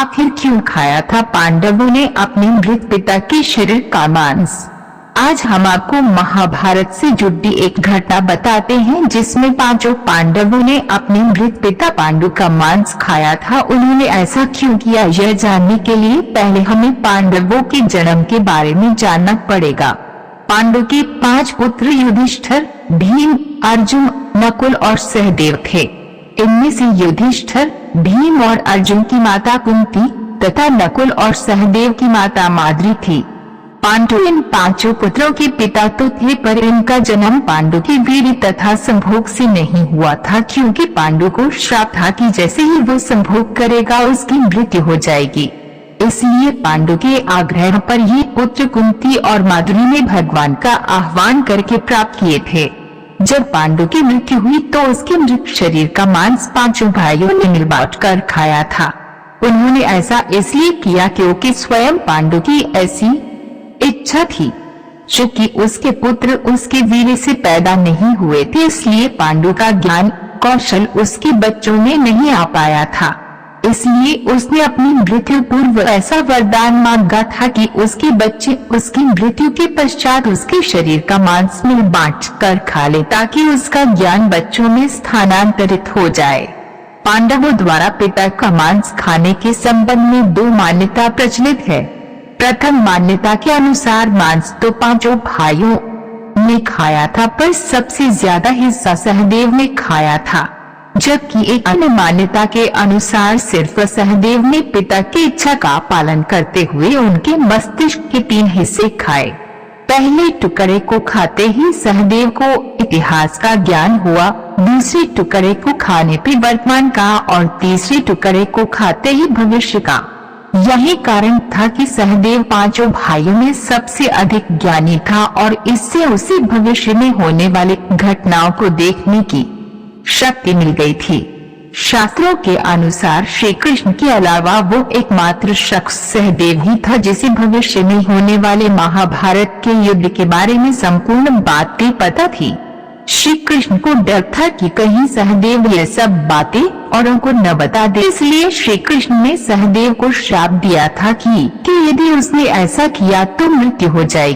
आखिर क्यों खाया था पांडवों ने अपने मृत पिता के शरीर का मांस। आज हम आपको महाभारत से जुड़ी एक घटना बताते हैं जिसमें पांचों पांडवों ने अपने मृत पिता पांडु का मांस खाया था। उन्होंने ऐसा क्यों किया, यह जानने के लिए पहले हमें पांडवों के जन्म के बारे में जानना पड़ेगा। पांडु के 5 पुत्र युधिष्ठिर, भीम, अर्जुन, नकुल और सहदेव थे। इनमें से युधिष्ठिर, भीम और अर्जुन की माता कुंती तथा नकुल और सहदेव की माता माद्री थी। पांडु इन 5 पुत्रों के पिता तो थे, पर इनका जन्म पांडु की वीर तथा संभोग से नहीं हुआ था, क्योंकि पांडु को श्राप था कि जैसे ही वो संभोग करेगा उसकी मृत्यु हो जाएगी। इसलिए पांडु के आग्रह पर ये पुत्र कुंती और माद्री ने भगवान का आह्वान करके प्राप्त किए थे। जब पांडु की मृत्यु हुई तो उसके मृत शरीर का मांस 5 भाइयों ने मिल बांट कर खाया था। उन्होंने ऐसा इसलिए किया क्योंकि स्वयं पांडु की ऐसी इच्छा थी। चूंकि उसके पुत्र उसके वीर से पैदा नहीं हुए थे, इसलिए पांडु का ज्ञान कौशल उसके बच्चों में नहीं आ पाया था। इसलिए उसने अपनी मृत्यु पूर्व ऐसा वरदान मांगा था कि उसके बच्चे उसकी मृत्यु के पश्चात उसके शरीर का मांस मिल बांट कर खा ले, ताकि उसका ज्ञान बच्चों में स्थानांतरित हो जाए। पांडवों द्वारा पिता का मांस खाने के संबंध में 2 मान्यता प्रचलित है। प्रथम मान्यता के अनुसार मांस तो 5 भाइयों ने खाया था, पर सबसे ज्यादा हिस्सा सहदेव ने खाया था, जबकि एक अन्य मान्यता के अनुसार सिर्फ सहदेव ने पिता की इच्छा का पालन करते हुए उनके मस्तिष्क के 3 हिस्से खाए। पहले टुकड़े को खाते ही सहदेव को इतिहास का ज्ञान हुआ, दूसरे टुकड़े को खाने पे वर्तमान का और तीसरे टुकड़े को खाते ही भविष्य का। यही कारण था कि सहदेव 5 भाइयों में सबसे अधिक ज्ञानी था और इससे उसे भविष्य में होने वाली घटनाओं को देखने की शक्ति मिल गई थी। शास्त्रों के अनुसार श्री कृष्ण के अलावा वो एकमात्र शख्स सहदेव ही था जिसे भविष्य में होने वाले महाभारत के युद्ध के बारे में संपूर्ण बातें पता थी। श्री कृष्ण को डर था कि कहीं सहदेव ये सब बातें औरों को न बता दे, इसलिए श्री कृष्ण ने सहदेव को श्राप दिया था कि यदि उसने ऐसा किया तो मृत्यु हो जाएगी।